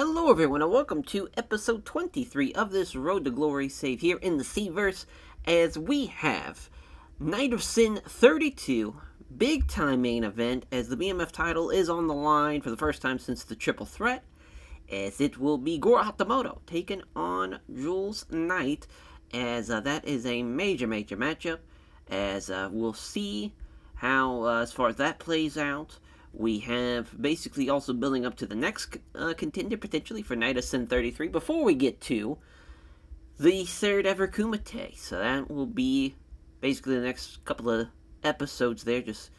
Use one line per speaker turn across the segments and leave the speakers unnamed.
Hello everyone and welcome to episode 23 of this Road to Glory save here in the C-Verse as we have Night of Sin 32, big time main event as the BMF title is on the line for the first time since the Triple Threat, as it will be Goro Hatamoto taking on Jules Knight, as that is a major matchup, as we'll see how as far as that plays out. We have basically also building up to the next contender potentially for Night of Sin 33 before we get to the third ever Kumite. So that will be basically the next couple of episodes there, just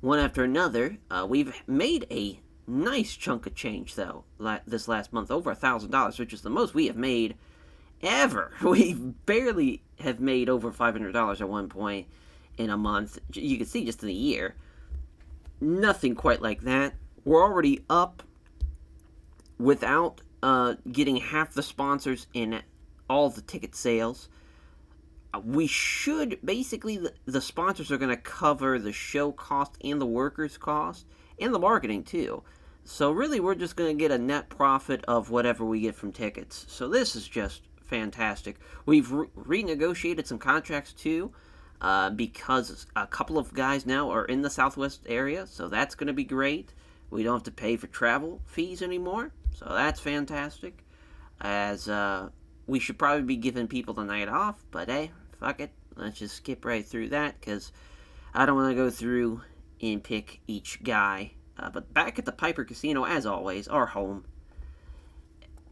one after another. We've made a nice chunk of change though this last month, over $1,000, which is the most we have made ever. We barely have made over $500 at one point in a month. You can see just in a year. Nothing quite like that. We're already up without getting half the sponsors in all the ticket sales. We should, basically, the sponsors are going to cover the show cost and the workers' cost and the marketing too. So really, we're just going to get a net profit of whatever we get from tickets. So this is just fantastic. We've renegotiated some contracts too. Because a couple of guys now are in the Southwest area, so that's going to be great. We don't have to pay for travel fees anymore, so that's fantastic. As we should probably be giving people the night off, but hey, fuck it. Let's just skip right through that, because I don't want to go through and pick each guy. But back at the Piper Casino, as always, our home.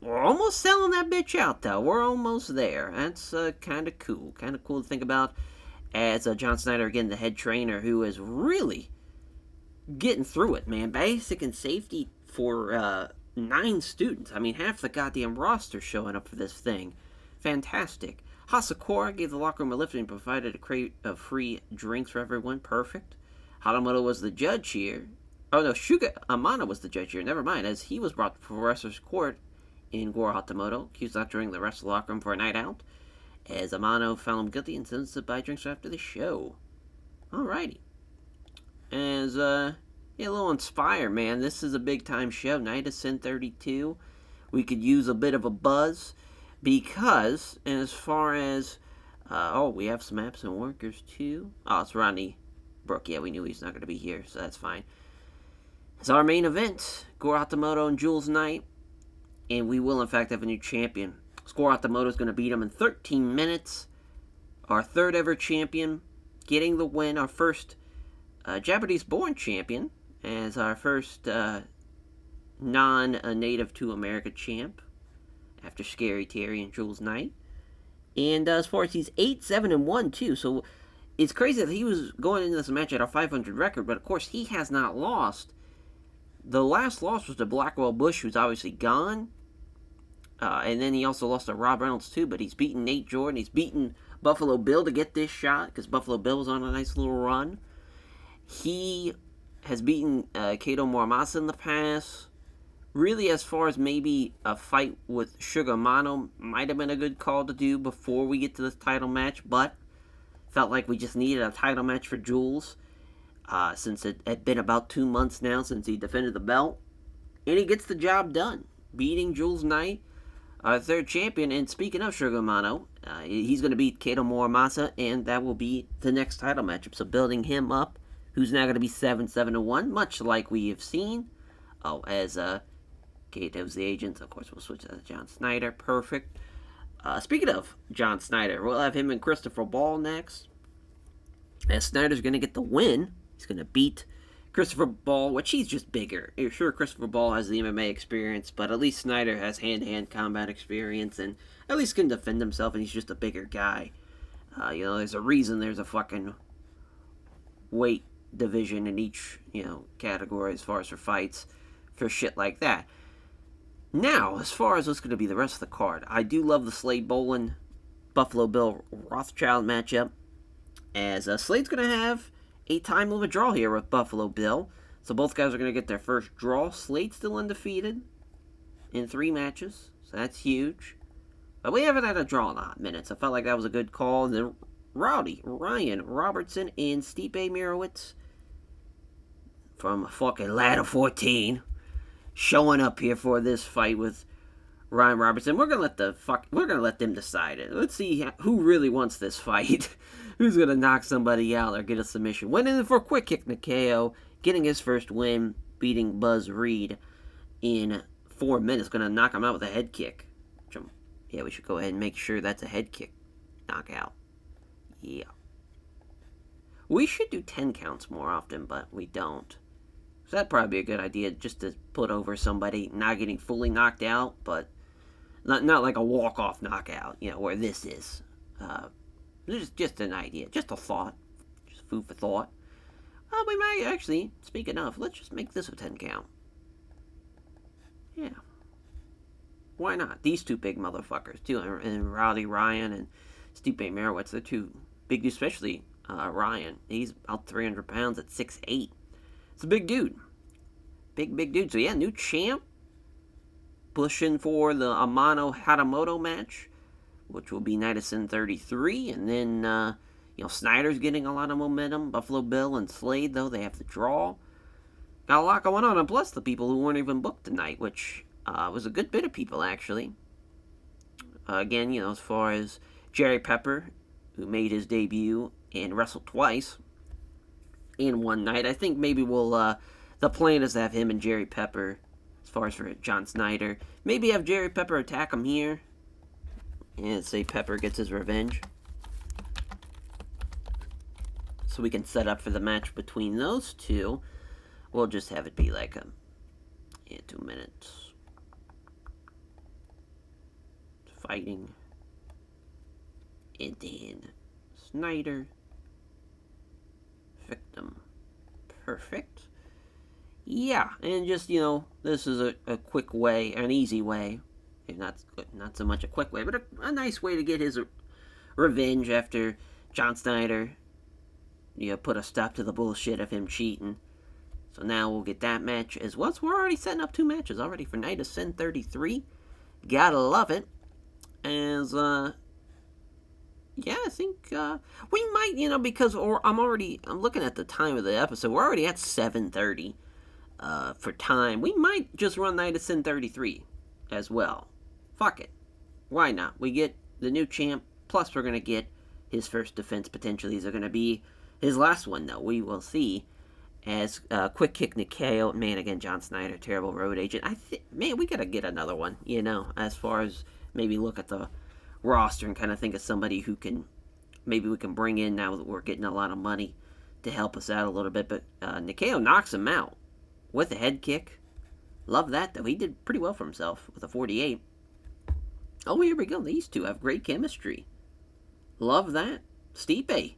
We're almost selling that bitch out, though. We're almost there. That's kind of cool. Kind of cool to think about. As John Snyder, again, the head trainer, who is really getting through it, man. Basic and safety for 9 students. I mean, half the goddamn roster showing up for this thing. Fantastic. Hasakura gave the locker room a lift and provided a crate of free drinks for everyone. Perfect. Hatamoto was the judge here. Oh, no, Shuga Amano was the judge here. Never mind, as he was brought before wrestler's court in Goro Hatamoto, accused of not during the rest of the locker room for a night out, as Amano found him guilty and sentenced to buy drinks after the show. Alrighty. As, a little Inspire, man. This is a big-time show. Night of Sin 32. We could use a bit of a buzz because, as far as, we have some absent workers, too. Oh, it's Rodney Brook. Yeah, we knew he's not going to be here, so that's fine. It's our main event. Goro Hatamoto and Jules Knight. And we will, in fact, have a new champion. Goro Hatamoto is going to beat him in 13 minutes. Our third ever champion getting the win. Our first Japanese-born champion as our first non-native to America champ after Scary Terry and Jules Knight. And as far as he's 8-7-1 too. So it's crazy that he was going into this match at a 500 record, but of course he has not lost. The last loss was to Blackwell Bush, who's obviously gone. And then he also lost to Rob Reynolds, too. But he's beaten Nate Jordan. He's beaten Buffalo Bill to get this shot, because Buffalo Bill was on a nice little run. He has beaten Kato Morimasa in the past. Really, as far as maybe a fight with Sugar Mano, might have been a good call to do before we get to this title match. But felt like we just needed a title match for Jules, since it had been about 2 months now since he defended the belt. And he gets the job done, beating Jules Knight, our third champion. And speaking of Sugar Mano, he's going to beat Kato Morimasa, and that will be the next title matchup. So building him up, who's now going to be 7-7-1, much like we have seen. Oh, as Kato's the agent, of course we'll switch to John Snyder. Perfect. Speaking of John Snyder, we'll have him and Christopher Ball next. As Snyder's going to get the win, he's going to beat Christopher Ball, which he's just bigger. Sure, Christopher Ball has the MMA experience, but at least Snyder has hand-to-hand combat experience and at least can defend himself, and he's just a bigger guy. There's a reason there's a fucking weight division in each, category as far as for fights, for shit like that. Now, as far as what's going to be the rest of the card, I do love the Slade Bolin Buffalo Bill Rothschild matchup, as Slade's going to have a time limit draw here with Buffalo Bill. So both guys are going to get their first draw. Slade's still undefeated in 3 matches, so that's huge. But we haven't had a draw in a hot minute, so I felt like that was a good call. And then Rowdy, Ryan Robertson, and Stipe Mirowitz from fucking Ladder 14 showing up here for this fight with Ryan Robertson. We're gonna let them decide it. Let's see who really wants this fight. Who's gonna knock somebody out or get a submission? Went in for a quick kick, Nikeo, getting his first win, beating Buzz Reed in 4 minutes. Gonna knock him out with a head kick. Yeah, we should go ahead and make sure that's a head kick knockout. Yeah. We should do 10 counts more often, but we don't. So that'd probably be a good idea, just to put over somebody not getting fully knocked out, but not like a walk-off knockout, where this is. Just an idea, just a thought, just food for thought. We might actually, speaking of, let's just make this a 10 count. Yeah. Why not? These two big motherfuckers, too, and Rowdy Ryan and Stipe Miocic, they're two big dudes, especially Ryan. He's about 300 pounds at 6'8". It's a big dude. Big dude. So, yeah, new champ. Pushing for the Amano Hatamoto match, which will be Night of Sin 33. And then, Snyder's getting a lot of momentum. Buffalo Bill and Slade, though, they have the draw. Got a lot going on. And plus, the people who weren't even booked tonight, which was a good bit of people, actually. Again, as far as Jerry Pepper, who made his debut and wrestled twice in one night. I think maybe we'll, the plan is to have him and Jerry Pepper, as far as for John Snyder. Maybe have Jerry Pepper attack him here, and say Pepper gets his revenge. So we can set up for the match between those two. We'll just have it be like 2 minutes. Fighting. And then Snyder. Victim. Perfect. Yeah, and just, this is a quick way, an easy way. And not so much a quick way, but a nice way to get his revenge after John Snyder, put a stop to the bullshit of him cheating. So now we'll get that match as well. So we're already setting up 2 matches already for Night of Sin 33. Gotta love it. As, yeah, I think, we might, because I'm looking at the time of the episode. We're already at 7:30, for time. We might just run Night of Sin 33 as well. Fuck it. Why not? We get the new champ, plus we're going to get his first defense potentially. These are going to be his last one, though. We will see. As quick kick Nikeo, man, again, John Snyder, terrible road agent. Man, we got to get another one, as far as maybe look at the roster and kind of think of somebody who maybe we can bring in now that we're getting a lot of money to help us out a little bit. But Nikeo knocks him out with a head kick. Love that, though. He did pretty well for himself with a 48. Oh, here we go. These two have great chemistry. Love that. Stipe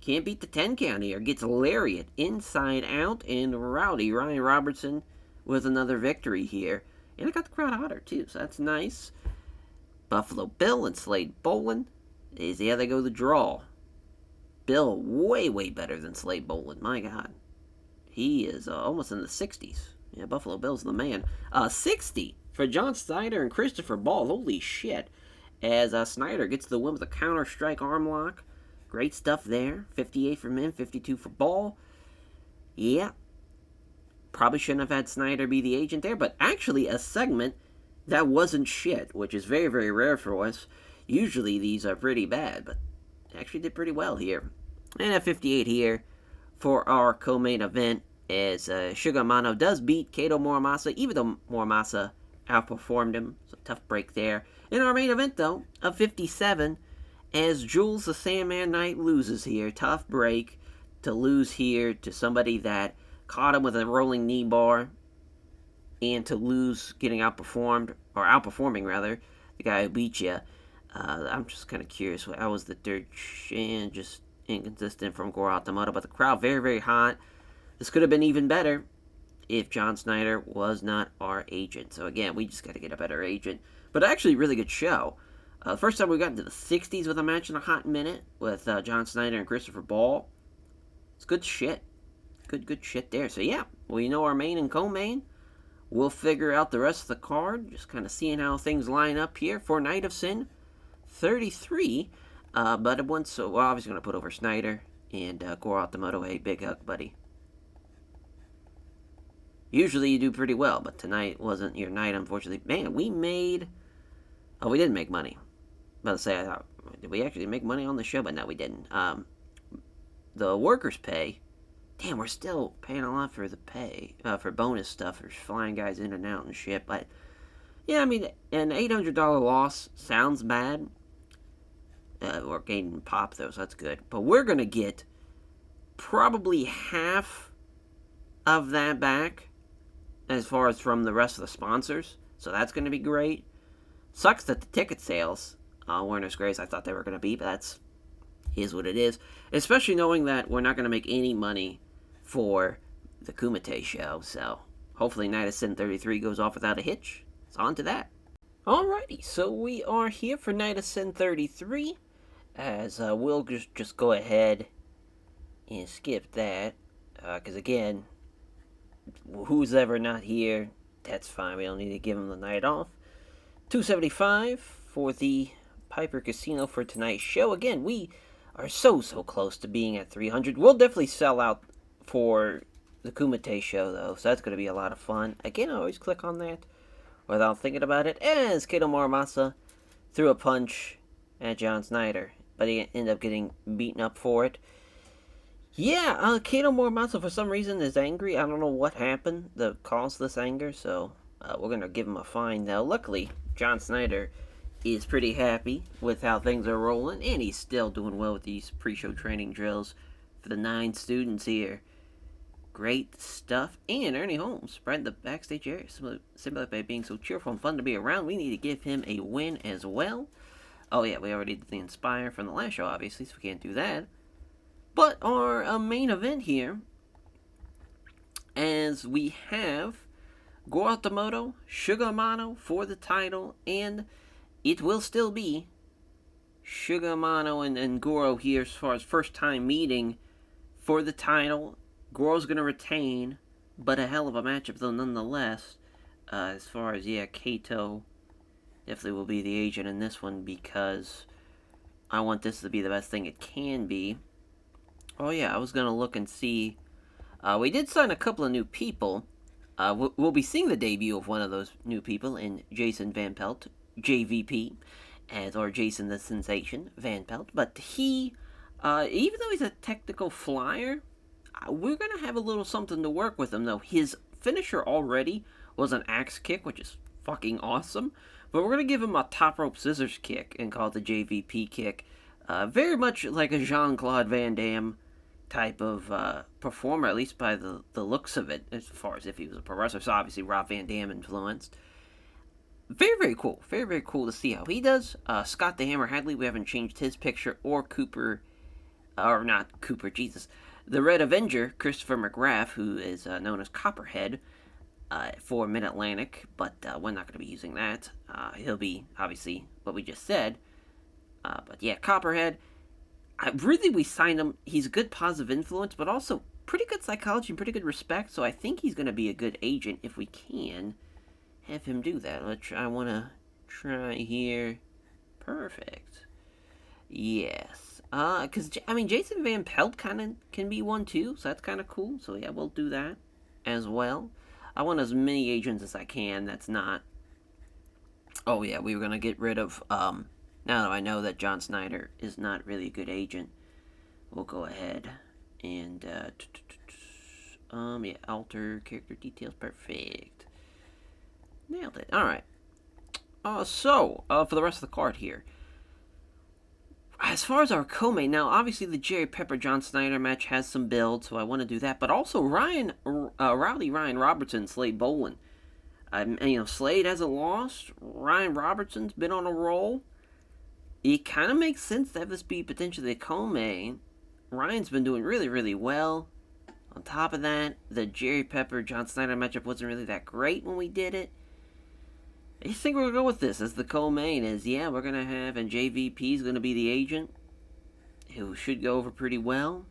can't beat the 10 count here. Gets lariat inside out. And Rowdy Ryan Robertson with another victory here. And it got the crowd hotter, too. So that's nice. Buffalo Bill and Slade Bolin. They go the draw. Bill way better than Slade Bolin. My God. He is almost in the 60s. Yeah, Buffalo Bill's the man. 60 for John Snyder and Christopher Ball. Holy shit. As Snyder gets the win with a counter-strike arm lock. Great stuff there. 58 for men, 52 for Ball. Yeah. Probably shouldn't have had Snyder be the agent there, but actually a segment that wasn't shit, which is very, very rare for us. Usually these are pretty bad, but actually did pretty well here. And at 58 here for our co-main event, as Sugar Amano does beat Kato Muramasa, even though Muramasa outperformed him. So tough break there. In our main event, though, of 57, as Jules the Sandman Knight loses here. Tough break to lose here to somebody that caught him with a rolling knee bar, and to lose getting outperforming rather, the guy who beat you. I'm just kind of curious. How was the third chin? Just inconsistent from Goro Hatamoto, but the crowd very, very hot. This could have been even better if John Snyder was not our agent. So again, we just got to get a better agent. But actually, really good show. First time we got into the 60s with a match in a hot minute with John Snyder and Christopher Ball. It's good shit. Good shit there. So yeah, our main and co-main. We'll figure out the rest of the card. Just kind of seeing how things line up here for Night of Sin 33. But we're obviously going to put over Snyder and Goro Hatamoto. Hey, big hug, buddy. Usually you do pretty well, but tonight wasn't your night, unfortunately. Man, we made... Oh, we didn't make money. I was about to say, I thought, did we actually make money on the show? But no, we didn't. The workers' pay... Damn, we're still paying a lot for the pay, for bonus stuff, for flying guys in and out and shit, but... Yeah, I mean, an $800 loss sounds bad. We're gaining pop, though, so that's good. But we're going to get probably half of that back as far as from the rest of the sponsors. So that's going to be great. Sucks that the ticket sales weren't as great as I thought they were going to be, but that's is what it is. Especially knowing that we're not going to make any money for the Kumite show. So hopefully Night of Sin 33 goes off without a hitch. It's on to that. Alrighty, so we are here for Night of Sin 33. As we'll just go ahead and skip that. Because again, who's ever not here, that's fine. We don't need to give them the night off. $275 for the Piper Casino for tonight's show. Again, we are so close to being at 300. We'll definitely sell out for the Kumite show, though, so that's going to be a lot of fun. Again, I always click on that without thinking about it, as Kato Morimasa threw a punch at John Snyder, but he ended up getting beaten up for it. Yeah, Kato Morimasa for some reason is angry. I don't know what happened that caused this anger, so we're going to give him a fine now. Luckily, John Snyder is pretty happy with how things are rolling, and he's still doing well with these pre-show training drills for the 9 students here. Great stuff. And Ernie Holmes spread the backstage area, simply by being so cheerful and fun to be around. We need to give him a win as well. Oh yeah, we already did the Inspire from the last show, obviously, so we can't do that. But our main event here, as we have Goro Tomoto, Suga Amano for the title, and it will still be Suga Amano and Goro here as far as first time meeting for the title. Goro's going to retain, but a hell of a matchup though nonetheless. As far as, yeah, Kato definitely will be the agent in this one because I want this to be the best thing it can be. Oh yeah, I was going to look and see. We did sign a couple of new people. We'll be seeing the debut of one of those new people in Jason Van Pelt, JVP, or Jason the Sensation Van Pelt. But he, even though he's a technical flyer, we're going to have a little something to work with him, though. His finisher already was an axe kick, which is fucking awesome. But we're going to give him a top rope scissors kick and call it the JVP kick. Very much like a Jean-Claude Van Damme type of performer, at least by the looks of it, as far as if he was a pro wrestler. So obviously Rob Van Dam influenced. Very cool. Very cool to see how he does. Scott the Hammer Hadley, we haven't changed his picture, or Cooper, or not Cooper, Jesus. The Red Avenger, Christopher McGrath, who is known as Copperhead for Mid-Atlantic, but we're not going to be using that. He'll be, obviously, what we just said. But yeah, Copperhead. We signed him. He's a good positive influence, but also pretty good psychology and pretty good respect, so I think he's going to be a good agent if we can have him do that. I want to try here. Perfect. Yes. Because, I mean, Jason Van Pelt kind of can be one too, so that's kind of cool. So yeah, we'll do that as well. I want as many agents as I can that's not... Oh yeah, we were going to get rid of... Now that I know that John Snyder is not really a good agent, we'll go ahead and, yeah, alter character details, perfect. Nailed it, alright. So, for the rest of the card here. As far as our co-main, now, obviously the Jerry Pepper John Snyder match has some build, so I want to do that, but also Rowdy Ryan Robertson, Slade Bolin. Slade hasn't lost, Ryan Robertson's been on a roll. It kind of makes sense to have this be potentially a co-main. Ryan's been doing really well. On top of that, the Jerry Pepper John Snyder matchup wasn't really that great when we did it. I just think we're going to go with this as the co-main. Yeah, we're going to have, and JVP is going to be the agent, who should go over pretty well.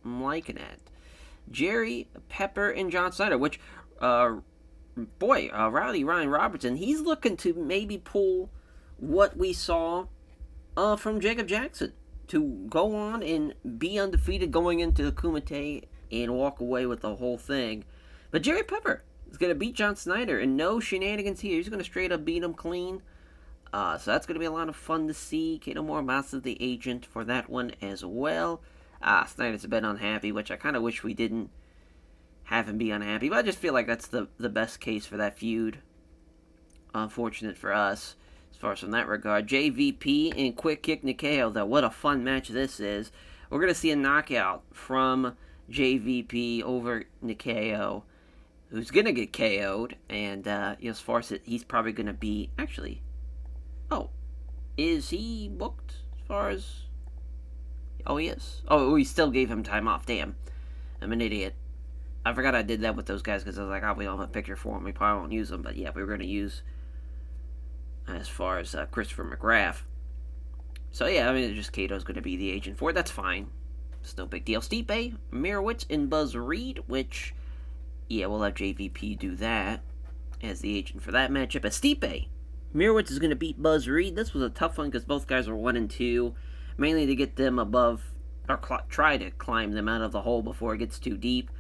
I'm liking that. Jerry Pepper and John Snyder, which, Rowdy Ryan Robertson, he's looking to maybe pull what we saw from Jacob Jackson, to go on and be undefeated going into the Kumite and walk away with the whole thing. But Jerry Pepper, is going to beat John Snyder, and no shenanigans here. He's going to straight up beat him clean. So that's going to be a lot of fun to see. Kato Morimasa, the agent, for that one as well. Snyder's a bit unhappy, which I kind of wish we didn't have him be unhappy, but I just feel like that's the best case for that feud. Unfortunate for us, as far as from that regard. JVP and Quick Kick Nikeo, though. What a fun match this is. We're going to see a knockout from JVP over Nikeo, who's going to get KO'd, and as far as he's probably going to be... Actually, is he booked as far as... Oh, he is. Oh, we still gave him time off. Damn. I'm an idiot. I forgot I did that with those guys because I was like, we don't have a picture for him. We probably won't use them. But yeah, we were going to use as far as Christopher McGrath. So yeah, I mean, just Kato's going to be the agent for it. That's fine. It's no big deal. Stipe, Mirowitz, and Buzz Reed, which, yeah, we'll have JVP do that as the agent for that matchup. As Stipe, Mirowitz is going to beat Buzz Reed. This was a tough one because both guys were 1 and 2, mainly to get them above, or try to climb them out of the hole before it gets too deep.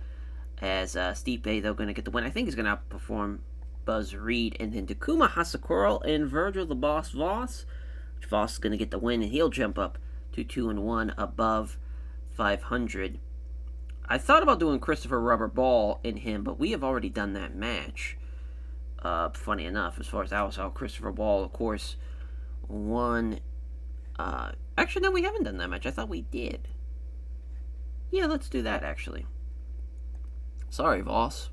As Stipe, they're going to get the win. I think he's going to outperform Buzz Reed. And then Takuma Hasakura and Virgil the Boss Voss. Voss is going to get the win, and he'll jump up to 2-1 above 500. I thought about doing Christopher Rubber Ball in him, but we have already done that match. Funny enough, as far as I saw, Christopher Ball, of course, won. Actually, no, we haven't done that match. I thought we did. Yeah, let's do that, actually. Sorry, Voss.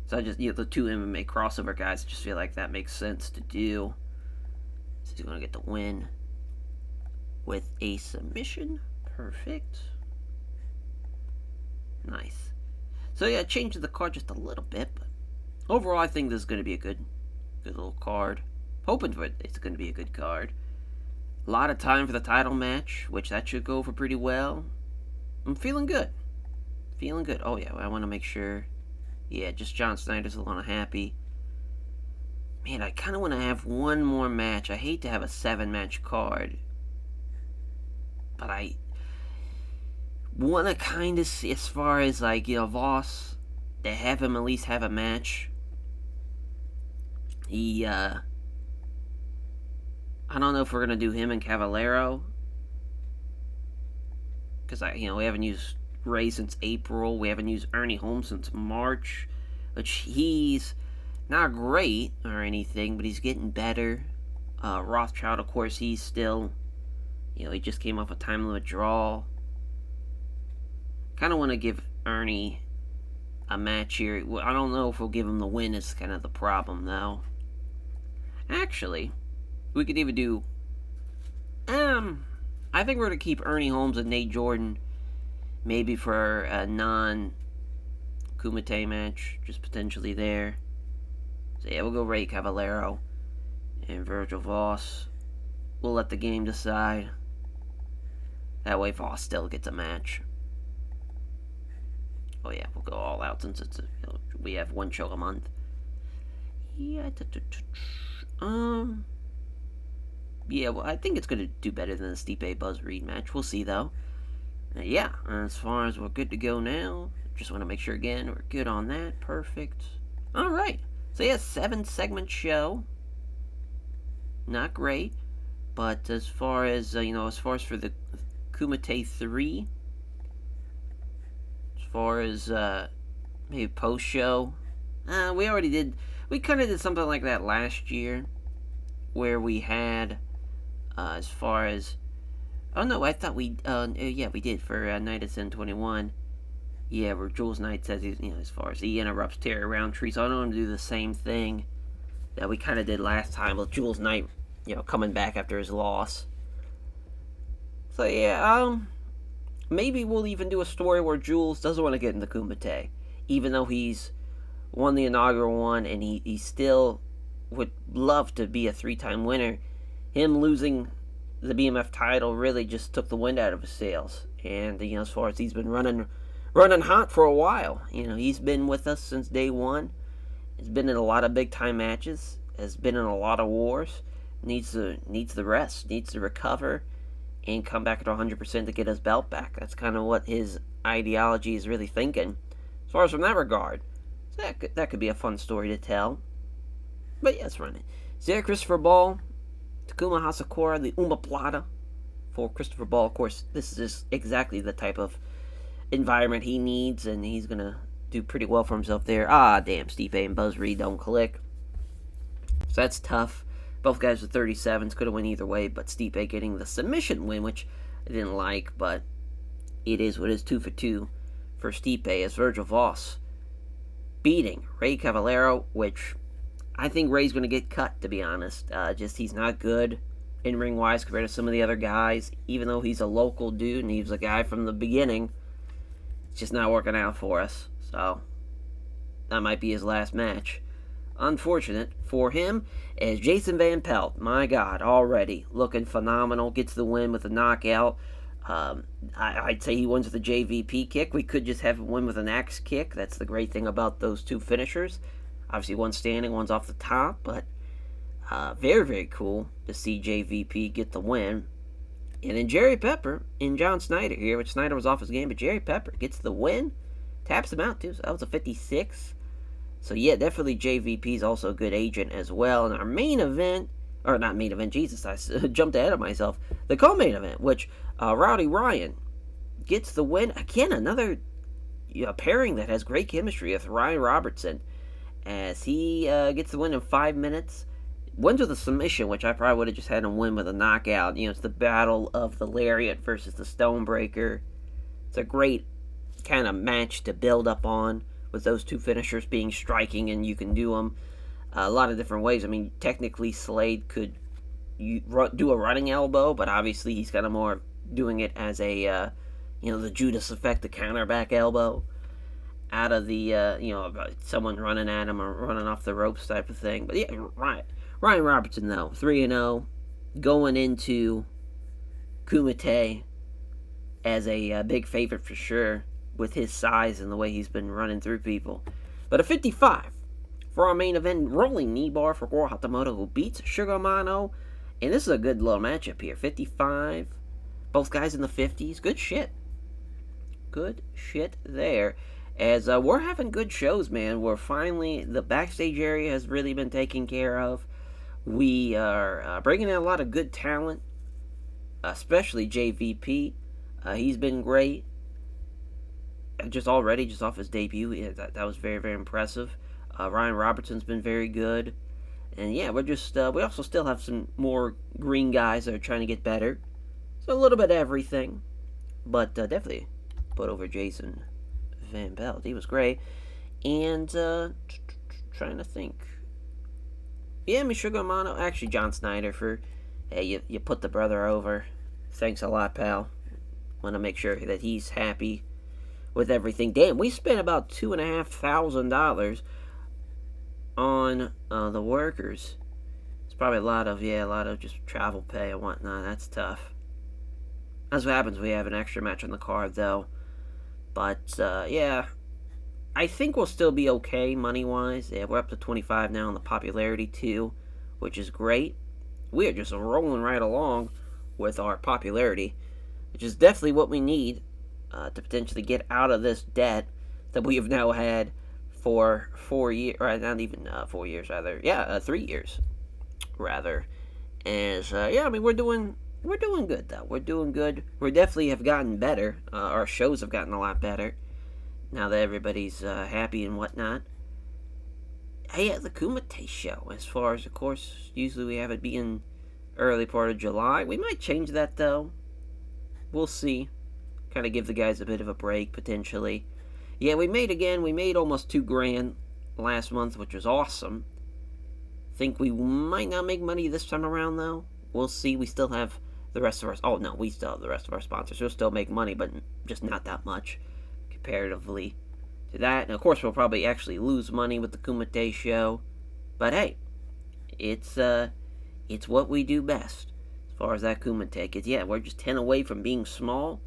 So I just, the two MMA crossover guys, I just feel like that makes sense to do. So he's going to get the win with a submission. Perfect. Nice. So yeah, changed the card just a little bit, but overall I think this is going to be a good little card. Hoping for it, it's going to be a good card. A lot of time for the title match, which that should go over pretty well. I'm feeling good. Feeling good. Oh, yeah, I want to make sure. Yeah, just John Snyder's a little unhappy. Man, I kind of want to have one more match. I hate to have a 7-match card. But I want to kind of see, as far as, like, Voss, to have him at least have a match. I don't know if we're going to do him and Cavallero. Because, we haven't used Ray since April. We haven't used Ernie Holmes since March, which he's not great or anything, but he's getting better. Rothschild, of course, he's still, he just came off a time limit draw. Kind of want to give Ernie a match here. I don't know if we'll give him the win. Is kind of the problem, though. Actually, we could even do. I think we're going to keep Ernie Holmes and Nate Jordan. Maybe for a non-Kumite match, just potentially there. So yeah, we'll go Ray Cavallero and Virgil Voss. We'll let the game decide. That way Voss still gets a match. Oh yeah, we'll go all out since it's we have one show a month. Yeah, yeah, well, I think it's going to do better than the Stipe Buzz Reed match. We'll see, though. Yeah, as far as we're good to go now, just want to make sure again we're good on that. Perfect. All right. So yeah, 7-segment show. Not great, but as far as for the Kumite 3, as far as maybe post show, we kind of did something like that last year, where we had as far as. Oh no, I thought we did for Night of Sin 21. Yeah, where Jules Knight says he's, as far as he interrupts Terry Roundtree, so I don't want to do the same thing that we kind of did last time with Jules Knight, coming back after his loss. So yeah, maybe we'll even do a story where Jules doesn't want to get into Kumite, even though he's won the inaugural one and he still would love to be a 3-time winner. Him losing the BMF title really just took the wind out of his sails, and as far as he's been running hot for a while, he's been with us since day one. He's been in a lot of big time matches, has been in a lot of wars. Needs the rest, needs to recover, and come back at 100% to get his belt back. That's kind of what his ideology is really thinking, as far as from that regard. So that could be a fun story to tell. But yeah, let's run it. Zare Christopher Ball, Takuma Hasakura, the Uma Plata for Christopher Ball. Of course, this is just exactly the type of environment he needs, and he's going to do pretty well for himself there. Ah, damn, Stipe and Buzz Reed don't click. So that's tough. Both guys with 37s could have won either way, but Stipe getting the submission win, which I didn't like, but it is what it is. 2 for 2 for Stipe as Virgil Voss beating Ray Cavallero, which I think Ray's going to get cut, to be honest. Just he's not good in-ring wise compared to some of the other guys, even though he's a local dude and he was a guy from the beginning. It's just not working out for us, so that might be his last match. Unfortunate for him, as Jason Van Pelt, my God, already looking phenomenal, gets the win with a knockout. I'd say he wins with a JVP kick. We could just have him win with an axe kick. That's the great thing about those two finishers. Obviously, one's standing, one's off the top, but very, very cool to see JVP get the win. And then Jerry Pepper and John Snyder here, which Snyder was off his game, but Jerry Pepper gets the win. Taps him out, too, so that was a 56. So, yeah, definitely JVP is also a good agent as well. And our main event, or not main event, Jesus, I jumped ahead of myself. The co-main event, which Rowdy Ryan gets the win. Again, another pairing that has great chemistry with Ryan Robertson, as he gets the win in 5 minutes. Wins with a submission, which I probably would have just had him win with a knockout. It's the battle of the Lariat versus the Stonebreaker. It's a great kind of match to build up on, with those two finishers being striking, and you can do them a lot of different ways. I mean, technically, Slade could do a running elbow, but obviously he's kind of more doing it as a, the Judas effect, the counterback elbow, out of the, someone running at him or running off the ropes type of thing. But yeah, Ryan Robertson, though, 3-0, going into Kumite as a big favorite for sure, with his size and the way he's been running through people. But a 55 for our main event, rolling knee bar for Goro Hatamoto, who beats Sugar Mano. And this is a good little matchup here. 55, both guys in the 50s. Good shit. Good shit there. As we're having good shows, man. We're finally, the backstage area has really been taken care of. We are bringing in a lot of good talent, especially JVP. He's been great. Just off his debut, that was very, very impressive. Ryan Robertson's been very good. And yeah, we're just, we also still have some more green guys that are trying to get better. So a little bit of everything. But definitely put over Jason Van Pelt. He was great. And, trying to think. Yeah, Sugar Mano. Actually, John Snyder for, hey, you put the brother over. Thanks a lot, pal. Want to make sure that he's happy with everything. Damn, we spent about $2,500 on the workers. It's probably a lot of just travel pay and whatnot. That's tough. That's what happens when we have an extra match on the card, though. But yeah, I think we'll still be okay money-wise. Yeah, we're up to 25 now on the popularity too, which is great. We are just rolling right along with our popularity, which is definitely what we need to potentially get out of this debt that we have now had for 4 years, or not even 4 years, rather. Yeah, 3 years, rather. As yeah, I mean, we're doing good though. We're doing good. We definitely have gotten better. Our shows have gotten a lot better now that everybody's happy and whatnot. Hey, at the Kumite show, as far as, of course, usually we have it be in early part of July. We might change that though. We'll see. Kind of give the guys a bit of a break, potentially. Yeah, we made almost $2,000 last month, which was awesome. Think we might not make money this time around, though. We'll see. We still have the rest of we still have the rest of our sponsors. We'll still make money, but just not that much comparatively to that. And, of course, we'll probably actually lose money with the Kumite show. But, hey, it's what we do best as far as that Kumite. Because, yeah, we're just 10 away from being small.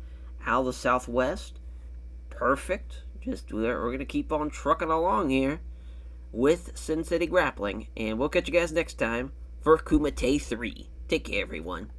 Out of the Southwest. Perfect. Just we're going to keep on trucking along here with Sin City Grappling. And we'll catch you guys next time for Kumite 3. Take care, everyone.